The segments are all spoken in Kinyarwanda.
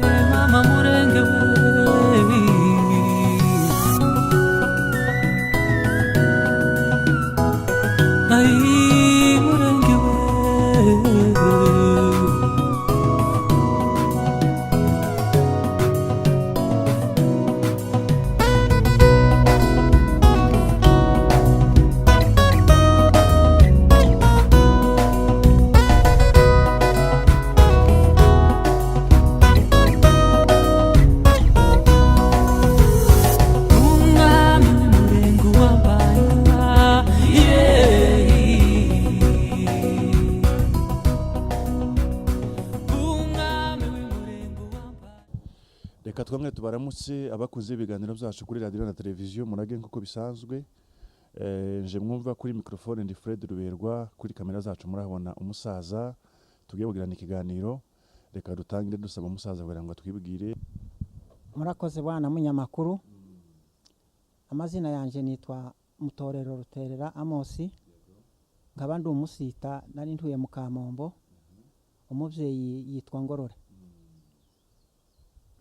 mama murenge ai murenge Reka twamwe tubaramutse abakuze ibiganiro byacu kuri radio na televiziyo Umurage nkuko bisanzwe. Je mwumva kuri microphone ndi Fred Ruberwa, kuri kamera zacu murabona umusaza tugiye kugirana ikiganiro. Reka dutangire dusaba umusaza kugira ngo atwibwire. Murakoze bwana munyamakuru. Amazina yanje nitwa Mutorero Ruterera Amosi. Nkaba ndi umusita nari ntuye mu Kamombo. Umuvyeyi yitwa Ngorore.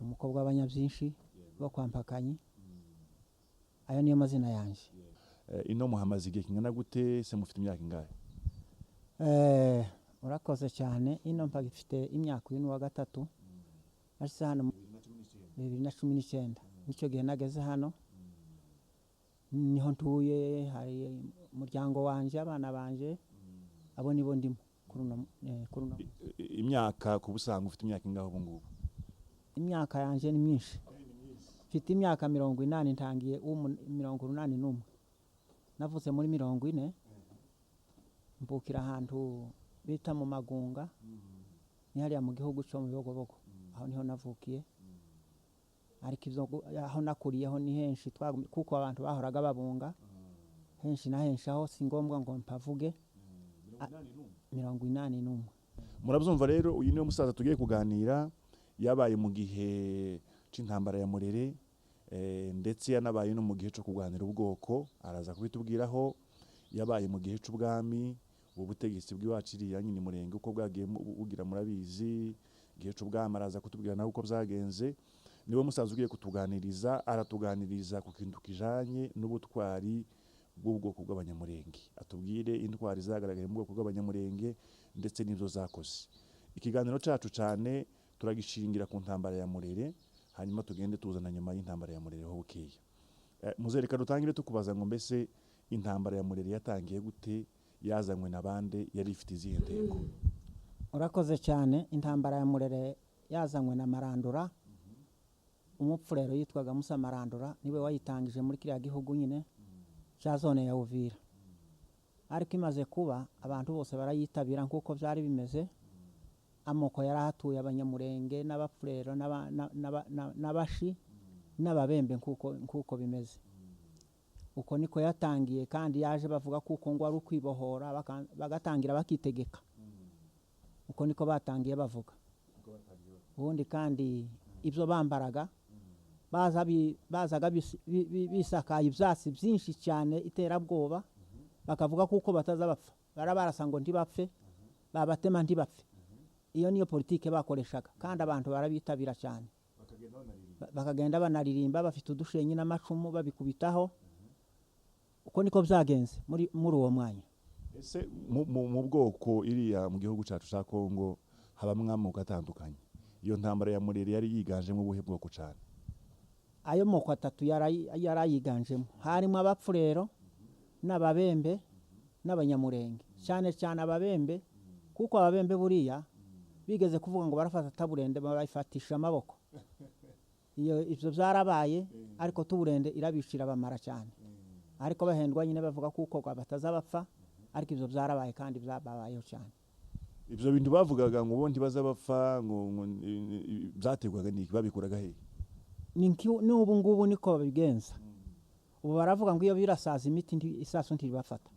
Umukobwa w'abanyabyinshi bo kwampakanyi. Ayo niyo mazina yanje. Ino muhamaze igihe kingana gute, se mufite imyaka ingahe? Murakoze cyane. Ino mpagifite imyaka uyu wa gatatu. Ashise hano 2019. Nico gihe nageze hano. Niho ntuye, hari umuryango wanje, abana banje, abo nibo ndimo kuruno. Imyaka kubusanga ufite imyaka ingahe ubu ngubu? Imyaka yanje ni myinshi. Mfite imyaka 80 ntangiye 81. Navutse muri 40. Mbukira ahantu bita mu Magunga. Ni hariya mu gihugu cyo mu Bibogobogo. Aho niho navukiye. Ariko ivyo aho nakuriyeho ni henshi kuko abantu bahoraga babunga. Henshi na henshi aho singombwa ngo mpavuge. 81. Murabyumva rero uyu niyo musaza tugiye kuganira. Yabaye mu gihe c'intambara ya Murere, ndetse yanabaye no mu gihe cyo kuganira ubwoko. Araza kubitubwiraho. Yabaye mu gihe c'ubwami, ubutegetsi bw'iwaciriye nyine Murenge uko bwagiye bugira murabizi. Gihe c'ubwami araza kutubwira naho uko byagenze. Niwe musaza ugiye kutuganiriza, aratuganiriza ku kintu kijanye n'ubutwari bw'ubwoko bw'abanyamurenge. Atubwire intwari zagaragaye mu bwoko bw'abanyamurenge ndetse n'ivyo zakoze. Ikiganiro cacu cyane turagishingira ku ntambara ya Murere, hanyuma tugende tuzana nyuma y'intambara ya Murere ho bukeya. Muzereka dutangire tukubaza ngo mbese intambara ya Murere yatangiye gute, yazanywe Nabandi, yari ifite izihe ntego? Urakoze cyane. Intambara ya Murere yazanywe na Marandura. Umupfurero yitwaga Musa Marandura niwe wayitangije muri kiriya gihugu nyine cya zone ya Uvira. Ariko imaze kuba abantu bose barayitabira nkuko byari bimeze. Amoko yarahatuye abanyamurenge n'abapfurero n'abashi n'ababembe nkuko bimeze. Uko niko yatangiye, kandi yaje bavuga kuko ngo ari ukwibohora bagatangira bakitegeka. Uko niko batangiye bavuga. Ubundi kandi ibyo bambaraga bazaga bisakaye ibyatsi byinshi cyane iterabwoba, bakavuga kuko batazabapfa. Barabarasa ngo ntibapfe, babatema ntibapfe. Iyo niyo politike bakoreshaga, kandi abantu barabitabira cyane. Bakagenda banaririmba bafite udushenyi n'amacumu babikubitaho. Uko niko byagenze muri uwo mwanya. Ese mu bwoko iriya mu gihugu cyacu cya Kongo habamwe amoko atandukanye. Iyo ntambara ya Murere yari yiganjemo ubuhe bwoko cyane? Ayo moko atatu yarayiganjemo. Harimo abapfurero n'ababembe n'abanyamurenge. Cyane cyane ababembe, kuko ababembe buriya bigeze kuvuga ngo barafata taburende bayifatisha amaboko. Ivyo byarabaye, ariko tuburende irabishira bamara cyane. Ariko bahendwa nyine bavuga kuko batazabapfa, ariko ivyo byarabaye kandi byabayeho cyane. Ibyo bintu bavugaga ngo bondi bazabapfa ngo byategwaga niki, babikuraga he? Ni ubu ngubu niko babigenza. Ubu baravuga ngo iyo birasaza imiti isaso ntibafata.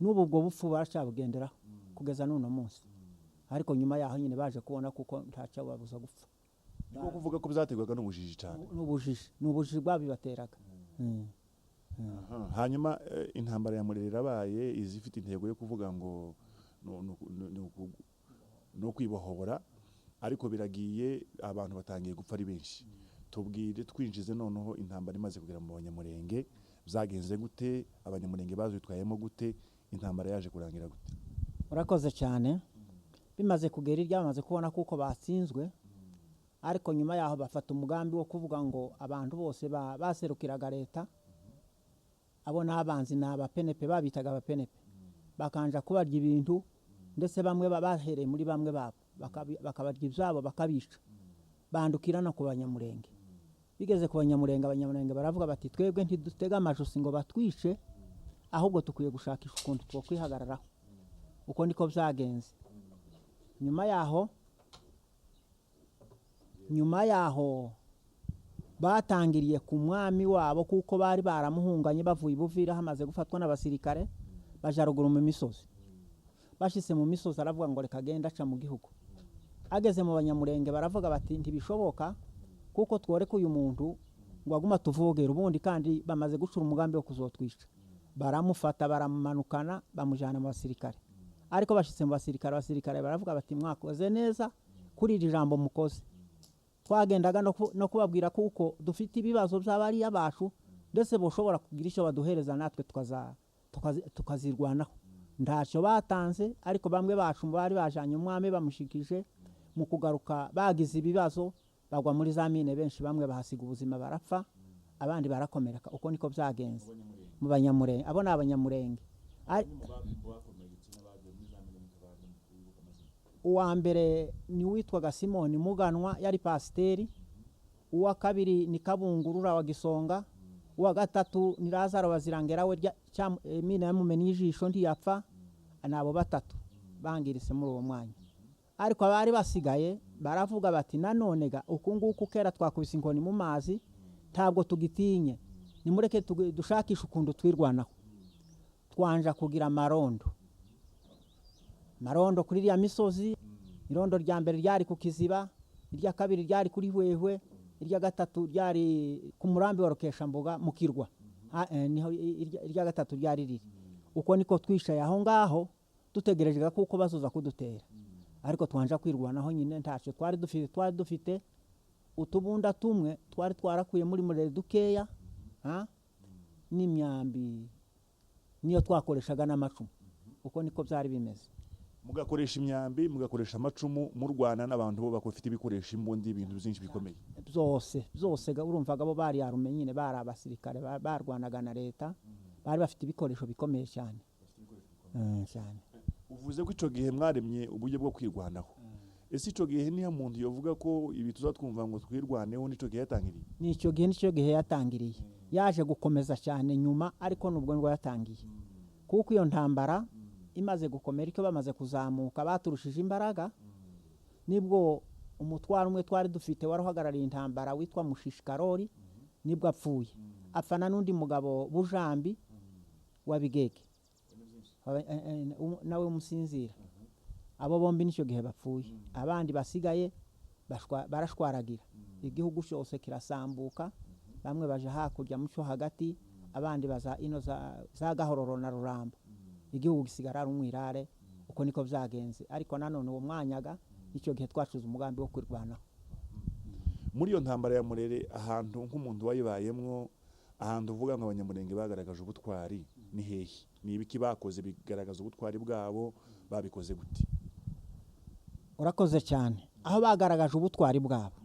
N'ubu ubwo bupfu baracabugenderaho kugeza none munsi. Ariko nyuma yaho nyine baje kubona kuko ntacyo babuza gupfa. Niko kuvuga ko byategwaga n'ubujiji cyane. N'ubujiji bwabibateraga. Hanyuma intambara ya Murere irabaye, izifite intego yo kuvuga ngo no kwibohora ariko biragiye abantu batangiye gupfa ari benshi tubwire twinjize noneho intambara imaze kugera mu banyamurenge byagenze gute abanyamurenge bazitwayemo gute intambara yaje kurangira gute urakoze cyane bimaze kugera irya bamaze kubona kuko batsinzwe ariko nyuma yaho bafata umugambi wo kuvuga ngo abantu bose baserukiraga leta abo n'abanzi n'abapenepe babitaga abapenepe bakanja kubarya ibintu ndetse bamwe bahereye muri bamwe babo bakabarya ibyabo bakabica bandukira no ku banyamurenge bigeze ku abanyamurenge baravuga bati twebwe ntidutega amajosi ngo batwishe ahubwo tukwiye gushakisha ukuntu two kwihagararaho uko niko byagenze nyuma yaho batangiriye ku mwami wabo kuko bari baramuhunganye bavuye ibuvira hamaze gufatwa n'abasirikare baja ruguru mu misozi bashise mu misozi aravuga ngo reka genda aca mu gihugu ageze mu banyamurenge baravuga bati ntibishoboka kuko tworeka uyu muntu ngo aguma tuvogera ubundi kandi bamaze gucura umugambi wo kuzotwisha baramufata baramumanukana bamujana mu basirikare ariko bashitse mu basirikare baravuga bati mwakoze neza kuri iri jambo mukoze twagendaga no kubabwira kuko dufite ibibazo by'abari yabacu ndetse boshobora kugira icyo baduhereza natwe tukazirwanaho ntacyo batanze ariko bamwe bacu bari bajanye umwami bamushikije mu kugaruka bagize ibibazo bagwa muri za mine benshi bamwe bahasiga ubuzima barapfa abandi barakomereka uko niko byagenze mu banyamurenge abo ni abanyamurenge uwa mbere ni witwaga Simoni Muganwa yari pasiteri uwa kabiri ni Kabungurura wa Gisonga uwa gatatu ni Lazaro Bazirangera we mine yamumena ijisho ntiyapfa nabo batatu bangirise muri uwo mwanya ariko abari basigaye baravuga bati nanonega ukunguku kera twakubise inkoni mu mazi ntabwo tugitinye nimureke dushakisha ukuntu twirwanaho twanja kugira marondo kuri iriya misozi irondo rya mbere ryari ku Kiziba irya kabiri ryari kuri Hwehwe irya gatatu ryari ku murambi wa Rukeshambuga mu Kirwa niho irya gatatu ryari riri uko niko twishaye aho ngaho dutegereje kuko bazoza kudutera ariko twanja kwirwanaho nyine ntacyo twari dufite utubunda tumwe twari twarakuye muri murere dukeya n'imyambi niyo twakoreshaga n'amacumu uko niko byari bimeze mugakoresha imyambi mugakoresha amacumu murwana n'abantu bo bakofite ibikoresho imbundi ibintu byinshi bikomeye byose urumvaga bo bari yarume nyine bari abasirikare barwanaga na leta bari bafite ibikoresho bikomeye cyane cyane uvuze ko ico gihe mwaremye uburyo bwo kwirwanaho ese ico gihe niyo muntu yovuga ko ibi tuzatwumva ngo twirwaneho nico gihe yatangiriye nico gihe yatangiriye yaje gukomeza cyane nyuma ariko nubwo ngo yatangiye kuko iyo ntambara imaze gukomera icyo bamaze kuzamuka baturushije imbaraga nibwo umutwaro umwe twari dufite waruhagarariye intambara witwa Mushishi Karori nibwo apfuye apfana n'undi mugabo Bujambi wa Bigege nawe umusinzira abo bombi nicyo gihe bapfuye abandi basigaye barashwaragira igihugu cyose kirasambuka bamwe baje hakurya mucyo hagati abandi baza ino za Gahororo na Rurambo igihugu gisigara ari umwirare uko niko byagenze ariko nanone uwo mwanyaga nicyo gihe twacuze umugambi wo kwirwanaho muri iyo ntambara ya Murere ahantu nk'umuntu wayibayemwo ahantu uvuga ngo abanyamurenge bagaragaje ubutwari ni hehe ni ibiki bakoze bigaragaza ubutwari bwabo babikoze gute urakoze cyane aho bagaragaje ubutwari bwabo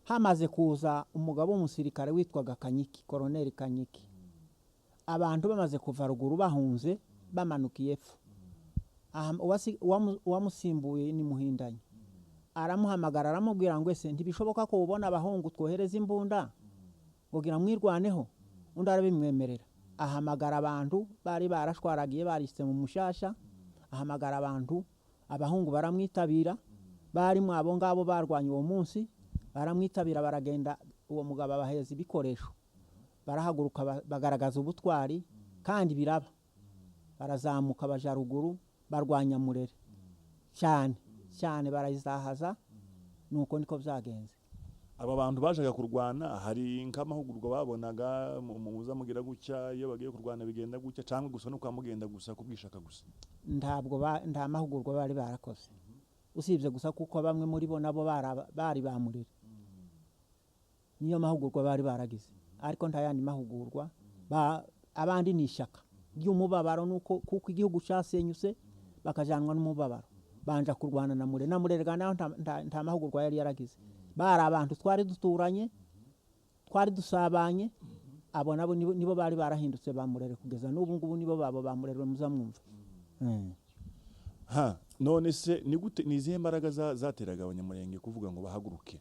hamaze kuza umugabo w'umusirikare witwaga Kanyiki Colonel Kanyiki abantu bamaze kuva ruguru bahunze bamanukiye epfo uwamusimbuye ni Muhindanyi aramuhamagara aramubwira ngo ese ntibishoboka ko ubona abahungu twohereza imbunda kugira mwirwaneho undi arabimwemerera ahamagara abantu bari barashwaragiye barise mu mushasha ahamagara abantu abahungu baramwitabira bari mu abo ngabo barwanye uwo munsi baramwitabira baragenda uwo mugabo abaheza ibikoresho barahaguruka bagaragaza ubutwari kandi biraba barazamuka baja ruguru barwanya Murere cyane barayizahaza nuko niko byagenze aba bantu bajaga kurwana hari nk'amahugurwa babonaga muza mugira gucya iyo bagiye kurwana bigenda gucya cyangwa gusa no kwamugenda gusa kubwishaka gusa nta mahugurwa bari barakoze usibye gusa kuko bamwe muri bo nabo bari bamurere niyo mahugurwa bari baragize ariko nta yandi mahugurwa abandi ni ishyaka ry'umubabaro nuko kuko igihugu cyasenyutse bakajanwa n'umubabaro banja kurwana na murere naho nta mahugurwa yari yaragize bari abantu twari duturanye twari dusabanye abo nabo nibo bari barahindutse bamurere kugeza n'ubu ngubu nibo babo bamurere muzamwumva none se ni gute nizihe mbaraga zateraga abanyamurenge kuvuga ngo bahaguruke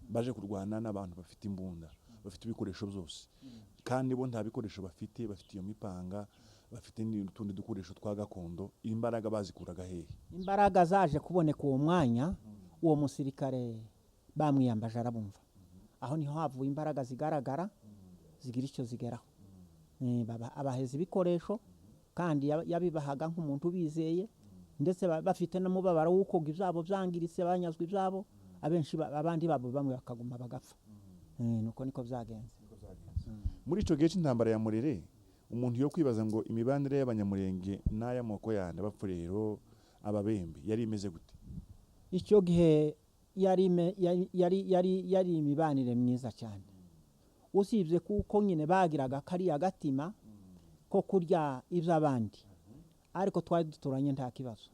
baje kurwana n'abantu bafite imbunda bafite ibikoresho byose kandi bo nta bikoresho bafite iyo mipanga bafite n'utundi dukoresho twa gakondo imbaraga bazikuraga hehe imbaraga zaje kuboneka uwo mwanya uwo musirikare bamwiyambaje arabumva aho niho havuye imbaraga zigaragara zigira icyo zigeraho abaheza ibikoresho kandi yabibahaga nk'umuntu bizeye ndetse bafite n'umubabaro w'uko ibyabo byangiritse banyazwe ibyabo abenshi abandi babo bamwe bakaguma bagapfa nuko niko byagenze muri icyo gihe cy'intambara ya Murere umuntu yo kwibaza ngo imibanire y'abanyamurenge n'ay'amoko yandi abapfurero ababembe yari imeze gute icyo gihe yari imibanire myiza cyane usibye kuko nyine bagiraga kariya gatima ko kurya iby'abandi ariko twari duturanye nta kibazo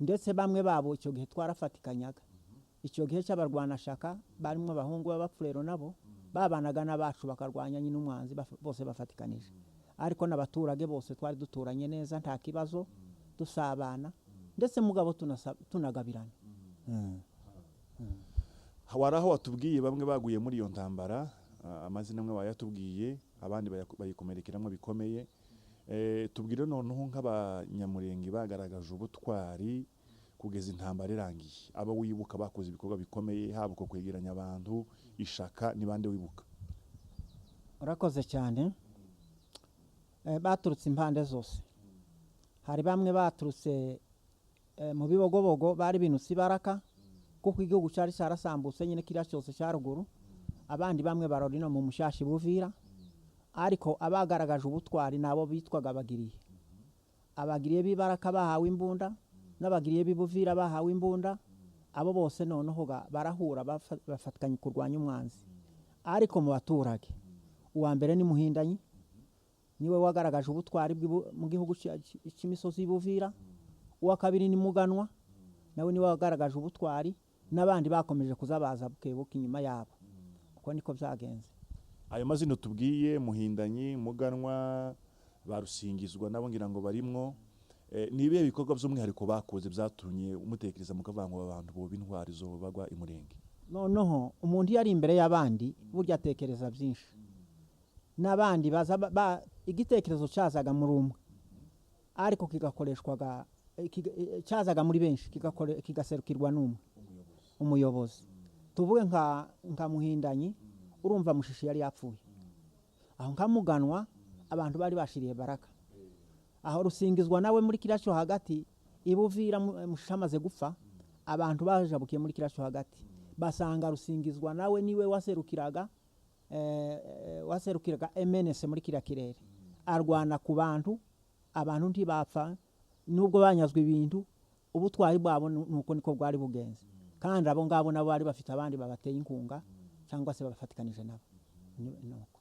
ndetse bamwe babo icyo gihe twarafatikanyaga icyo gihe cy'abarwanashaka barimo abahungu b'abapfurero nabo babanaga n'abacu bakarwanya nyine umwanzi bose bafatikanije ariko n'abaturage bose twari duturanye neza nta kibazo dusabana ndetse mugabo tunagabirana waraho watubwiye bamwe baguye muri iyo ntambara amazina amwe bayatubwiye abandi bayikomerekeramo bikomeye tubwire noneho nk'abanyamurenge bagaragaje ubutwari kugeza intambara irangiye aba wibuka bakoze ibikorwa bikomeye haba uko kwegeranya abantu ishaka n'ibande wibuka urakoze cyane baturutse impande zose hari bamwe baturutse mu bibogobogo bari binutse ibaraka kuko igihugu cyari cyarasambutse nyine kiriya cyose cya ruguru abandi bamwe barori no mu Mushishi buvira ariko abagaragaje ubutwari nabo bitwaga abagiriye bibaraka bahawe imbunda n'abagiriye bibuvira bahawe imbunda abo bose noneho barahura bafatkanye kurwanya umwanzi ariko mu baturage uwa mbere ni Muhindanyi niwe wagaragaje ubutwari mu gihugu cy'imisozi y'Ubuvira uwa kabiri ni Muganwa nawe niwe wagaragaje ubutwari n'abandi bakomeje kuzabaza bukebuka inyuma yabo uko niko byagenze ayo mazina tubwiye Muhindanyi Muganwa barusingizwa nabo ngira ngo barimwo nibe bikorwa by'umwihariko bakoze byatumye umutekereza mukavangwa abantu bo bintwari zo bagwa imurenge noneho umuntu yari imbere y'abandi burya atekereza byinshi n'abandi baza igitekerezo cyazaga muri umwe ariko kigakoreshwaga cyazaga muri benshi kigaserukirwa n'umwe umuyobozi tuvuge nka Muhindanyi urumva Mushishi yari yapfuye aho nka Muganwa abantu bari bashiriye baraka aho rusingizwa nawe muri kiriya cyo hagati ibuvira Mushishi amaze gupfa abantu bajabukiye muri kiriya cyo hagati basanga rusingizwa nawe niwe waserukiraga MNS muri kiriya kirere arwana ku bantu abantu ntibapfa nubwo banyazwe ibintu ubutwari bwabo nuko niko bwari bugenze kandi abo ngabo nabo bari bafite abandi babateye inkunga cyangwa se babafatikanije nabo nuko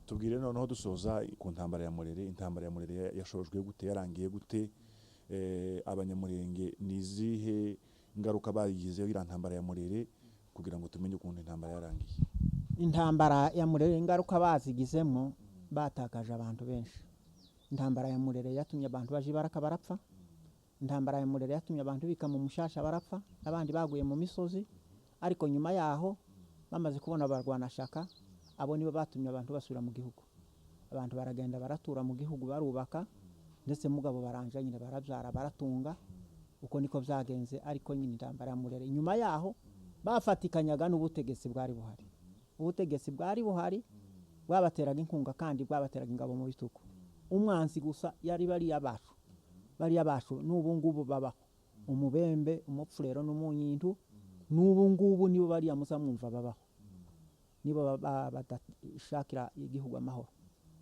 tubwire noneho dusoza ku ntambara ya Murere intambara ya Murere yashojwe gute yarangiye gute abanyamurenge nizihe ngaruka bayigize ira ntambara ya Murere kugira ngo tumenye ukuntu intambara yarangiye intambara ya Murere ingaruka bazigizemo batakaje abantu benshi intambara ya Murere yatumye abantu baje baraka barapfa intambara ya Murere yatumye abantu bika mu Mushishi barapfa abandi baguye mu misozi ariko nyuma yaho bamaze kubona abarwanashaka abo nibo batumye abantu basura mu gihugu abantu baragenda baratura mu gihugu barubaka ndetse mugabo baranje nyine barabyara baratunga uko niko byagenze ariko nyine intambara ya Murere nyuma yaho bafatikanyaga n'ubutegetsi bwari buhari ubutegetsi bwari buhari bwabateraga inkunga kandi bwabateraga ingabo mu bituko umwanzi gusa yari bari yabacu n'ubu ngubu babaho umubembe umupfurero n'umunyintu n'ubu ngubu nibo bari yamusamwumva babaho nibo badashakira igihugu amahoro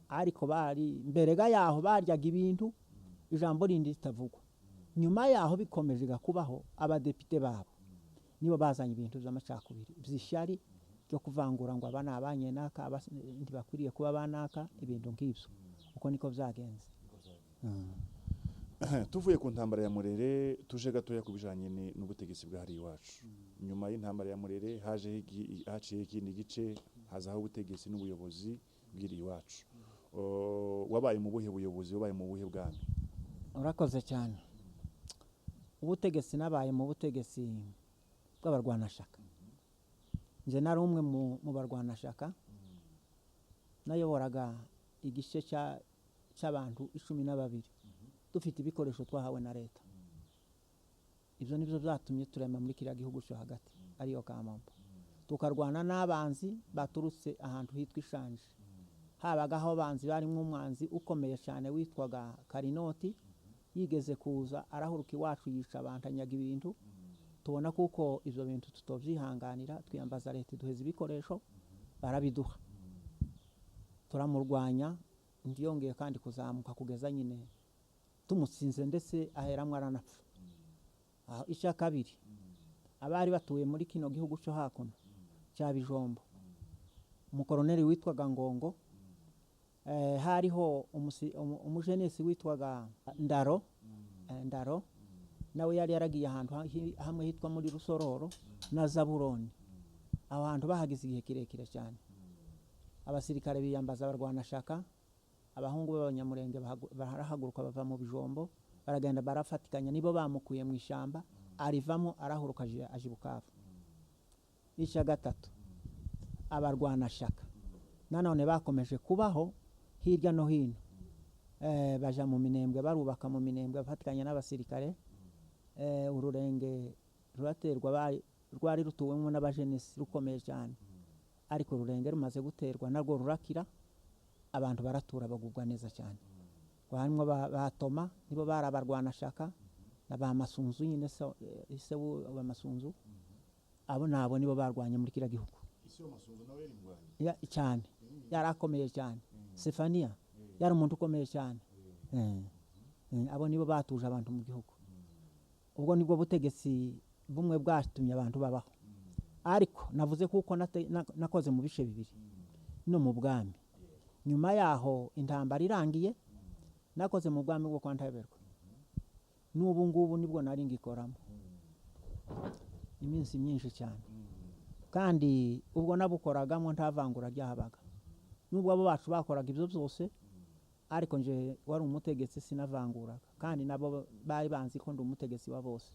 ariko bari mbere ga yaho baryaga ibintu ijambo rindi ritavugwa nyuma yaho bikomeje gakubaho abadepite babo nibo bazanye ibintu by'amacakubiri by'ishyari byo kuvangura ngo abana abanyenaka ntibakwiriye kuba banaka ibintu nk'ibyo uko niko byagenze. Tuvuye ku ntambara ya Murere tuje gatoya kubijanye n'ubutegetsi bwari iwacu. Nyuma y'intambara ya Murere haciye ikindi gice hazaho ubutegetsi n'ubuyobozi bwiri iwacu. Wabaye mu buhe buyobozi, wabaye mu buhe bwami? Urakoze cyane. Ubutegetsi nabaye mu butegetsi bw'abarwanashaka. Nje nari umwe mu barwanashaka nayoboraga igice cy'abantu 12 dufite ibikoresho twahawe na leta. Ibyo nibyo byatumye turema muri kiriya gihugu cyo hagati ariyo Kamombo, tukarwana n'abanzi baturutse ahantu hitwa Ishanje. Habagaho abanzi barimo umwanzi ukomeye cyane witwaga Karinoti, yigeze kuza arahuruka iwacu yica abantu anyaga ibintu. Tubona kuko ivyo bintu tutovyihanganira, twiyambaza leta duheza ibikoresho barabiduha, turamurwanya. Ndiyongeye kandi kuzamuka kugeza nyine tumutsinze, ndetse aheramwe aranapfa. Icya kabiri, abari batuye muri kino gihugu cyo hakuno cya Bijombo, umukoroneli witwaga Ngongo, hariho umujenesi witwaga Ndaro, nawe yari yaragiye ahantu hamwe hitwa muri Rusororo na Zaburoni. Aho hantu bahagize igihe kirekire cyane. Abasirikare biyambaza abarwanashaka, abahungu b'abanyamurenge barahaguruka bava mu Bijombo, baragenda barafatikanya, nibo bamukuye mu ishamba, arivamo arahuruka aje Bukavu. Icya gatatu, abarwanashaka nanone bakomeje kubaho hirya no hino, baja mu Minembwe, barubaka mu Minembwe bafatikanya n'abasirikare. Ururenge ruraterwa, rwari rutuwemo n'abajenesi rukomeye cyane, ariko ururenge rumaze guterwa narwo rurakira, abantu baratura bagubwa neza cyane. Harimo batoma, nibo barabarwanashaka, n'abamasunzu nyine se b'amasunzu, abo nabo nibo barwanye muri kira gihugu. Isi y'amasunzu nawe yari cyane, yarakomeye cyane. Stefania yari umuntu ukomeye cyane. Abo nibo batuje abantu mu gihugu. Ubwo nibwo butegetsi bumwe bwatumye abantu babaho. Ariko navuze kuko nakoze mu bishe bibiri no mu bwami. Nyuma yaho intambara irangiye nakoze mu bwami bwo kwantaberwa. N'ubu ngubu nibwo nari ngikoramo iminsi myinshi cyane, kandi ubwo nabukoragamo ntavangura ryahabaga. Nubwo abo bacu bakoraga ibyo byose, ariko nje wari umutegetsi sinavanguraga, kandi nabo bari banzi ko ndi umutegetsi wa bose.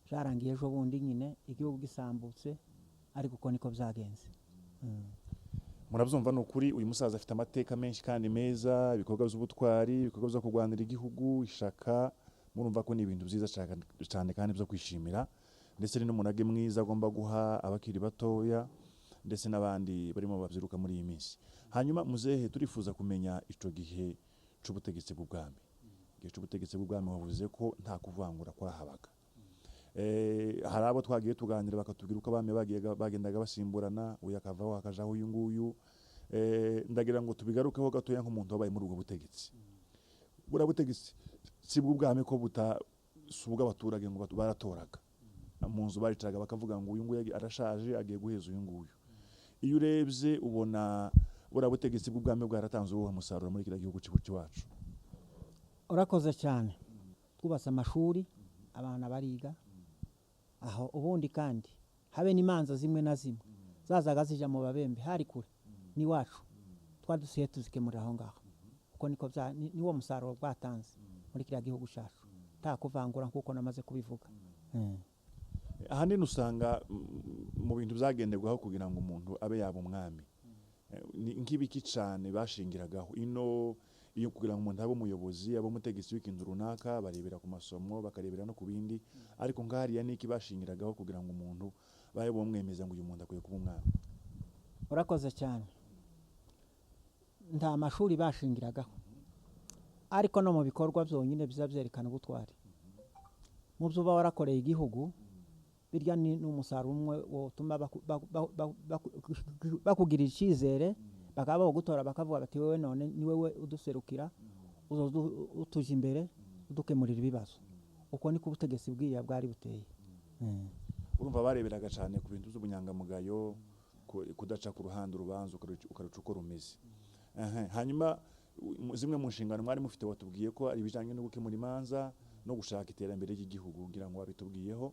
Byarangiye ejo bundi nyine igihugu gisambutse, ariko uko niko byagenze. Murabyumva n'ukuri uyu musaza afite amateka menshi kandi meza, ibikorwa by'ubutwari, ibikorwa byo kurwanira igihugu, ishaka. Murumva ko ni ibintu byiza cyane kandi byo kwishimira, ndetse ni n'umurage mwiza agomba guha abakiri batoya ndetse n'abandi barimo babyiruka muri iyi minsi. Hanyuma muzehe, turifuza kumenya ico gihe c'ubutegetsi bw'ubwami. Igihe c'ubutegetsi bw'ubwami wavuze ko nta kuvangura kwahabaga. Hari abo twagiye tuganira bakatubwira uko abami bagendaga basimburana, uyu akavaho hakajaho uyu nguyu. Ndagira ngo tubigarukeho gatoya nk'umuntu wabaye muri ubwo butegetsi. Bura butegetsi si bw'ubwami ko butasubuga abaturage ngo baratoraga. Mu nzu baricaraga bakavuga ngo uyu nguyu arashaje agiye guheza uyu nguyu. Iyo urebye ubona bura butegetsi bw'ubwami bwaratanze uwo musaruro muri kira gihugu cy'iwacu. Urakoze cyane. Twubatse amashuri, abana bariga. Aho ubundi kandi habe n'imanza zimwe na zimwe zazaga zija mu babembe hari kure ni wacu, twadusiye tuzikemurira aho ngaho. Uko niko niwo musaruro bwatanze muri kira gihugu cyacu, nta kuvangura nkuko namaze kubivuga. Ahandi nusanga mu bintu byagenderwaho kugira ngo umuntu abe yaba umwami, nk'ibiki cyane bashingiragaho iyo kugira ngo umuntu abe umuyobozi, abe umutegetsi w'ikintu runaka, barebera ku masomo, bakarebera no ku bindi. Ariko ngahariya niki bashingiragaho kugira ngo umuntu babe bomwemeza ngo uyu muntu akwiye kuba umwami? Urakoze cyane. Nta mashuri bashingiragaho, ariko no mu bikorwa byonyine bizabyerekana ubutwari. Mu byo warakoreye igihugu, birya ni umusaruro umwe wotuma bakugirira icyizere, bakaba bagutora bakavuga bati wewe none ni wewe uduserukira, utuje imbere udukemurira ibibazo. uko niko ubutegetsi bwiya bwari buteye. urumva bareberaga cyane ku bintu by'ubunyangamugayo kudaca ku ruhande urubanza ukaruca uko rumeze. Hanyuma zimwe mu nshingano mwari mufite watubwiye ko ari ibijyanye no gukemura imanza no gushaka iterambere ry'igihugu ngira ngo wabitubwiyeho.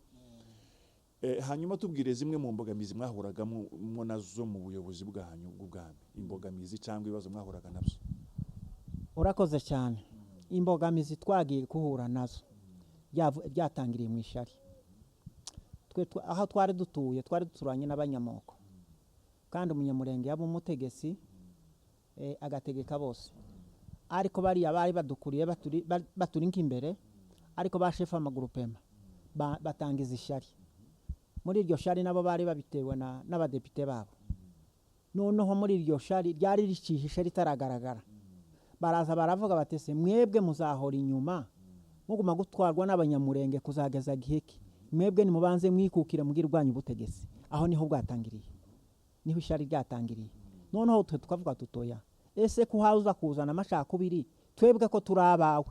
Hanyuma tubwire zimwe mu mbogamizi mwahuragamo nazo mu buyobozi bwanyu bw'ubwami, imbogamizi cyangwa ibibazo mwahuraga nabyo. Urakoze cyane. Imbogamizi twagiye kuhura nazo byatangiriye mu ishari. Aho twari duturanye n'abanyamoko, kandi umunyamurenge yaba umutegetsi agategeka bose, ariko bariya bari badukuriye baturinka imbere, ariko bashefa amagurupema batangiza ishari. Muri iryo shari nabo bari babitewe n'abadepite babo. Noneho muri iryo shari ryari ricishishe ritaragaragara, baraza baravuga batese mwebwe muzahora inyuma muguma gutwarwa n'abanyamurenge kuzageza giheki, mwebwe ni mubanze mwikukire mugirwanya ubutegetsi. Aho niho bwatangiriye, niho ishari ryatangiriye. Noneho twe tukavuga tutoya, ese kuhaza kuzana amacakubiri twebwe ko turabawe,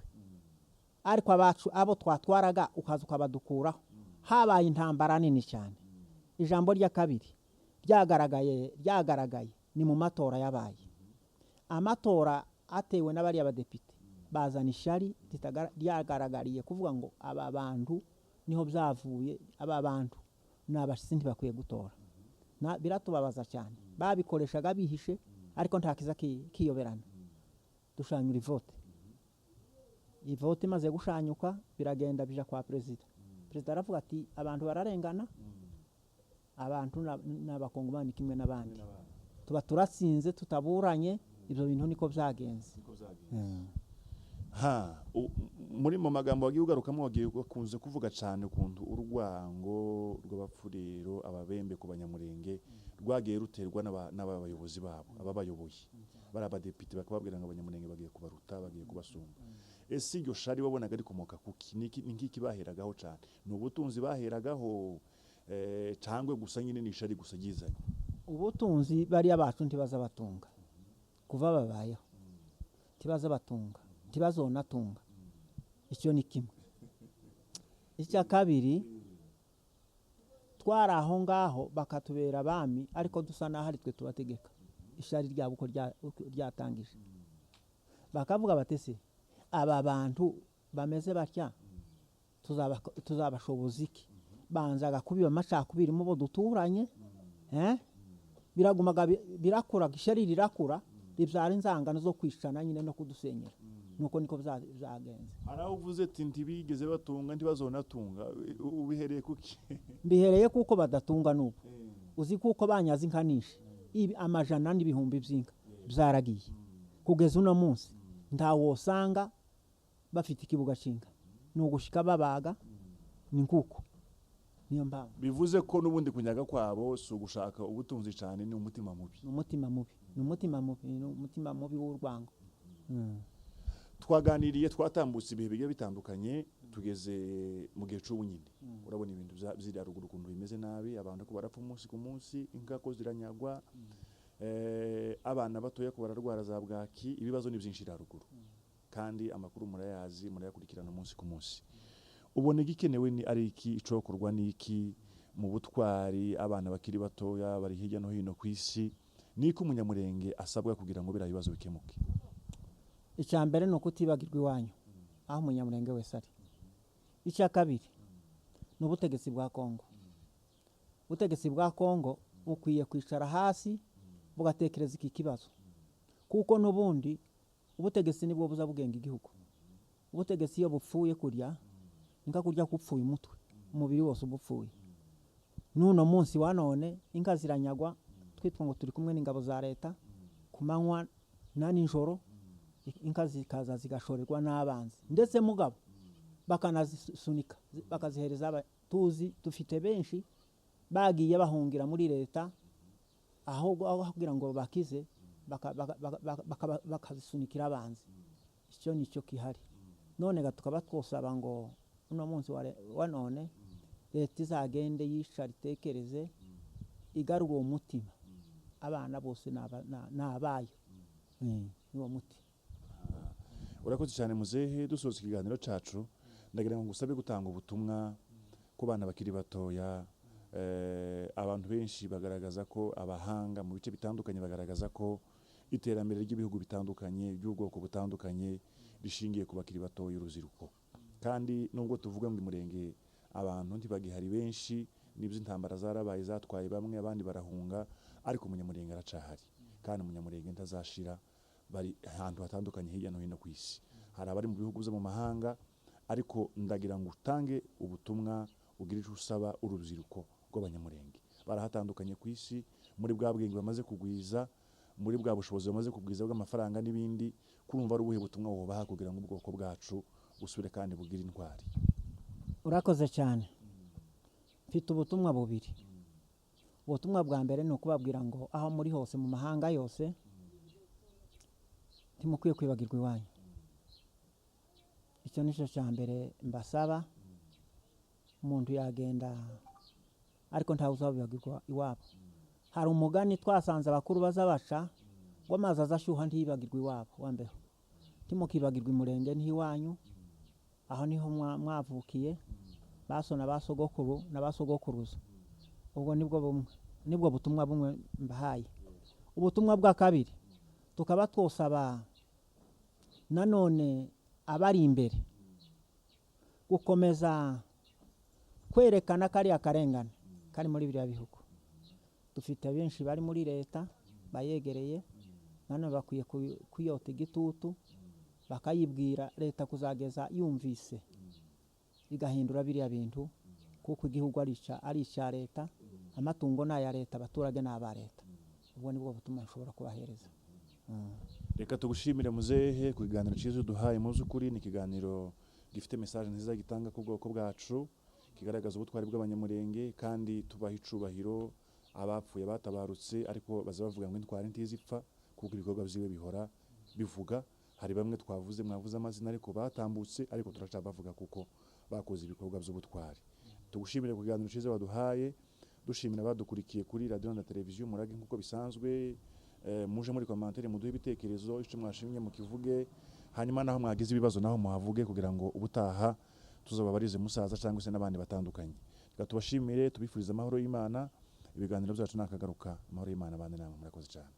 ariko abacu abo twatwaraga ukaza ukabadukuraho. Habaye intambara nini cyane. Ijambo rya kabiri ryagaragaye ni mu matora yabaye. Amatora atewe n'abari abadepite bazana ishari ryagaragariye kuvuga ngo aba bantu niho byavuye, aba bantu n'abashitsi ntibakwiye gutora. Biratubabaza cyane. Babikoreshaga bihishe, ariko nta kiza kiyoberana. Dushanyura ivote maze gushanyuka biragenda bija kwa perezida. Perezida aravuga ati abantu bararengana, abantu n'abakongomani kimwe n'abandi, tuba turatsinze tutaburanye. Ibyo bintu niko byagenze. Muri mu magambo wagiye ugarukamo wagiye ukunze kuvuga cyane ukuntu urwango rw'abapfurero ababembe ku banyamurenge rwagiye ruterwa n'abayobozi babo, ababayoboye bari abadepite bakababwira ngo abanyamurenge bagiye kubaruta, bagiye kubasumba. Ese iryo shari wabonaga rikomoka kuki? Ni ngiki baheragaho cyane? Ni ubutunzi baheragaho cyangwa gusa nyine ni ishari gusa gizanye? Ubutunzi bari abacu ntibaza batunga kuva babayeho, ntibaza batunga, ntibazonatunga. Icyo ni kimwe. Icya kabiri, twari aho ngaho bakatubera abami, ariko dusa naho ari twe tubategeka. Ishari ryabo uko ryatangije, bakavuga batese aba bantu bameze batya tuzabashoboza iki? Banzaga kubiba amacakubiri mu bo duturanye, biragumaga birakura, ishari rirakura, ribyara inzangano zo kwishana nyine no kudusenyera. Nuko niko byagenze. Araho uvuze ati ntibigeze batunga ntibazonatunga, ubihereye kuki? Mbihereye kuko badatunga nuko. Uzi kuko banyaze inkanisha ibi amajana n'ibihumbi by'inka byaragiye kugeza uno munsi ntawo usanga bafite ikibuga cy'inka, nugushika babaga ni nkuko. Niyo mpamvu bivuze ko nubundi kunyaga kwabo si ugushaka ubutunzi cyane, ni umutima mubi. Umutima mubi w'urwango. Twaganiriye twatambutse ibihe bigiye bitandukanye, tugeze mu gihe cy'ubunyine. Urabona ibintu ziri ruguru kuntu bimeze nabi, abantu ko barapfa umunsi ku munsi, inka ko ziranyagwa, abana batoya ko bararwara za bwaki, ibibazo ni byinshi ruguru. Kandi amakuru murayazi, murayakurikirana umunsi ku munsi. Ubona igikenewe ni ari iki, icokorwa niki mu butwari abana bakiri batoya bari hirya no hino ku isi? Niko umunyamurenge asabwa kugira ngo bira bibazo bikemuke? Icya mbere no kutibagirwa iwanyu aho umunyamurenge wese ari. Icya kabiri no butegetsi bwa Kongo. Ubutegetsi bwa Kongo bukwiye kwicara hasi bugatekereza iki kibazo, kuko nubundi ubutegetsi nibwo buza bugenga igihugu. Ubutegetsi iyo bupfuye kurya inka kurya kupfuye umutwe, umubiri wose ubupfuye. Nuno munsi wa none inka ziranyagwa, twitwa ngo turi kumwe n'ingabo za leta, kumanywa na nijoro inka zikaza zigashorerwa n'abanzi, ndetse mugabo bakanazisunika bakazihereza abatuzi. Dufite benshi bagiye bahungira muri leta, aho kugira ngo bakize bakazisunikira abanzi. Icyo nicyo kihari. None tukaba twosaba ngo uno munsi wa none leta izagende yishara itekereze, igarura uwo mutima. Abana bose nabayo niwo muti. Urakoze cyane muzehe. Dusoza ikiganiro cacu ndagira ngo ngusabe gutanga ubutumwa ku bana bakiri batoya. Abantu benshi bagaragaza ko abahanga mu bice bitandukanye bagaragaza ko iterambere ry'ibihugu bitandukanye by'ubwoko butandukanye rishingiye ku bakiri batoya urubyiruko, kandi nubwo tuvuga ngo Umurenge abantu ntibagihari benshi, nibyo intambara zarabaye zatwaye bamwe abandi barahunga, ariko umunyamurenge aracahari kandi umunyamurenge ntazashira. Bari ahantu hatandukanye hirya no hino ku isi, hari abari mu bihugu byo mu mahanga, ariko ndagira ngo utange ubutumwa ugira icyo usaba urubyiruko rw'abanyamurenge. Barahatandukanye ku isi, muri bwa bwenge bamaze kugwiza, muri bwa bushobozi bamaze kugwiza bw'amafaranga n'ibindi. Kurumva ari ubuhe butumwa wobaha kugira ngo ubwoko bwacu busubire kandi bugire intwari? Urakoze cyane. Mfite ubutumwa bubiri. Ubutumwa bwa mbere ni ukubabwira ngo aho muri hose mu mahanga yose ntimukwiye kwibagirwa iwanyu. Icyo nicyo cya mbere mbasaba. Umuntu yagenda ariko ntawe uzabibagirwa iwabo. Hari umugani twasanze abakuru bazabaca ngo amazi azashyuha ntiyibagirwe iwabo wambeho. Ntimukibagirwe Umurenge n'iwanyu, aho niho mwavukiye, basona basogokuru n'abasogokuruza. Ubwo nibwo butumwa bumwe mbahaye. Ubutumwa bwa kabiri tukaba twosaba nanone abari imbere gukomeza kwerekana kariya karengane kari muri biriya bihugu. Dufite benshi bari muri leta bayegereye, none bakwiye kwiyota igitutu bakayibwira leta kuzageza yumvise igahindura biriya bintu, kuko igihugu ari icya leta, amatungo ni aya leta, abaturage ni aba leta. Ubwo nibwo butumwa nshobora kubahereza. Reka tugushimire muzehe ku kiganiro cyiza duhaye. Mu by'ukuri ni ikiganiro gifite message nziza gitanga ku bwoko bwacu, kigaragaza ubutwari bw'abanyamurenge, kandi tubaha icubahiro abapfuye batabarutse, ariko baza bavuga ngo intwari ntizipfa, kuko ibikorwa byiwe bihora bivuga. Hari bamwe twavuze mwavuze amazina ariko batambutse, ariko turacabavuga kuko bakoze ibikorwa by'ubutwari. Tugushimire ku kiganiro cyiza waduhaye, dushimira abadukurikiye kuri radio na televiziyo Umurage nk'uko bisanzwe. Muje muri commentaire muduhe ibitekerezo, icyo mwashimye mukivuge, hanyuma naho mwagize ibibazo naho muhavuge, kugira ngo ubutaha tuzababarize musaza cyangwa se n'abandi batandukanye. Reka tubashimire, tubifuriza amahoro y'Imana. Ibiganiro byacu nakagaruka. Amahoro y'Imana abane namwe, murakoze cyane.